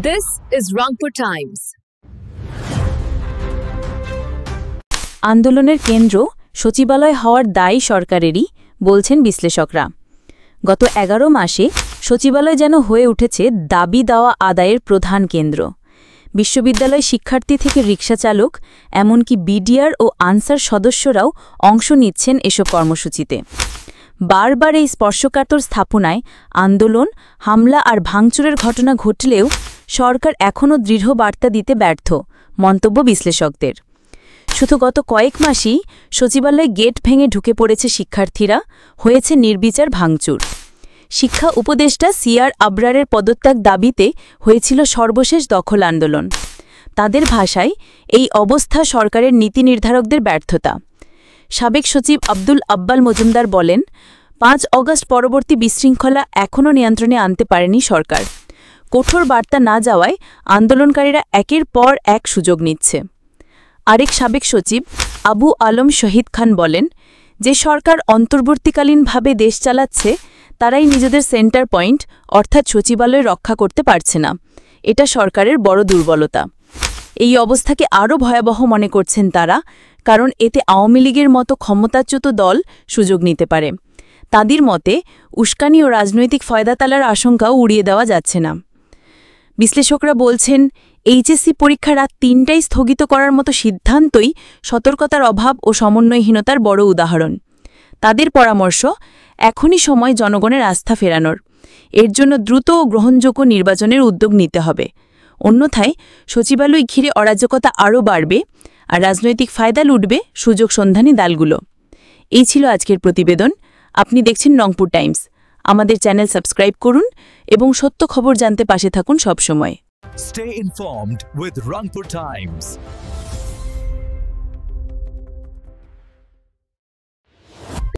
This is Rangpur Times. আন্দোলনের কেন্দ্র সচিবালয় হওয়ার দায় সরকারেরই, বলছেন বিশ্লেষকরা। গত 11 মাসে সচিবালয় যেন হয়ে উঠেছে দাবি দেওয়া আদায়ের প্রধান কেন্দ্র। বিশ্ববিদ্যালয় শিক্ষার্থী থেকে রিকশা চালক, এমনকি বিডিআর ও আনসার সদস্যরাও অংশ নিচ্ছেন এসব কর্মসূচিতে। বারবার এই স্পর্শকাতর স্থাপনায় আন্দোলন, হামলা আর ভাঙচুরের ঘটনা ঘটলেও সরকার এখনও দৃঢ় বার্তা দিতে ব্যর্থ, মন্তব্য বিশ্লেষকদের। শুধু গত কয়েক মাসেই সচিবালয়ে গেট ভেঙে ঢুকে পড়েছে শিক্ষার্থীরা, হয়েছে নির্বিচার ভাঙচুর। শিক্ষা উপদেষ্টা সিআর আবরারের পদত্যাগ দাবিতে হয়েছিল সর্বশেষ দখল আন্দোলন। তাদের ভাষায় এই অবস্থা সরকারের নীতি নির্ধারকদের ব্যর্থতা। সাবেক সচিব আব্দুল আব্বাল মজুমদার বলেন, 5 অগস্ট পরবর্তী বিশৃঙ্খলা এখনও নিয়ন্ত্রণে আনতে পারেনি সরকার। কঠোর বার্তা না যাওয়ায় আন্দোলনকারীরা একের পর এক সুযোগ নিচ্ছে। আরেক সাবেক সচিব আবু আলম শহীদ খান বলেন, যে সরকার অন্তর্বর্তীকালীনভাবে দেশ চালাচ্ছে তারাই নিজেদের সেন্টার পয়েন্ট অর্থাৎ সচিবালয় রক্ষা করতে পারছে না। এটা সরকারের বড় দুর্বলতা। এই অবস্থাকে আরও ভয়াবহ মনে করছেন তারা, কারণ এতে আওয়ামী লীগের মতো ক্ষমতাচ্যুত দল সুযোগ নিতে পারে। তাদের মতে উস্কানি ও রাজনৈতিক ফয়দাতালার আশঙ্কাও উড়িয়ে দেওয়া যাচ্ছে না। বিশ্লেষকরা বলছেন, এইচএসসি পরীক্ষা রাত 3টায় স্থগিত করার মতো সিদ্ধান্তই সতর্কতার অভাব ও সমন্বয়হীনতার বড় উদাহরণ। তাদের পরামর্শ, এখনই সময় জনগণের আস্থা ফেরানোর। এর জন্য দ্রুত ও গ্রহণযোগ্য নির্বাচনের উদ্যোগ নিতে হবে। অন্যথায় সচিবালয় ঘিরে অরাজকতা আরও বাড়বে আর রাজনৈতিক ফায়দা লুটবে সুযোগ সন্ধানী দলগুলো। এই ছিল আজকের প্রতিবেদন। আপনি দেখছেন রংপুর টাইমস। আমাদের চ্যানেল সাবস্ক্রাইব করুন এবং সত্য খবর জানতে পাশে থাকুন সবসময়। Stay informed with Rangpur Times.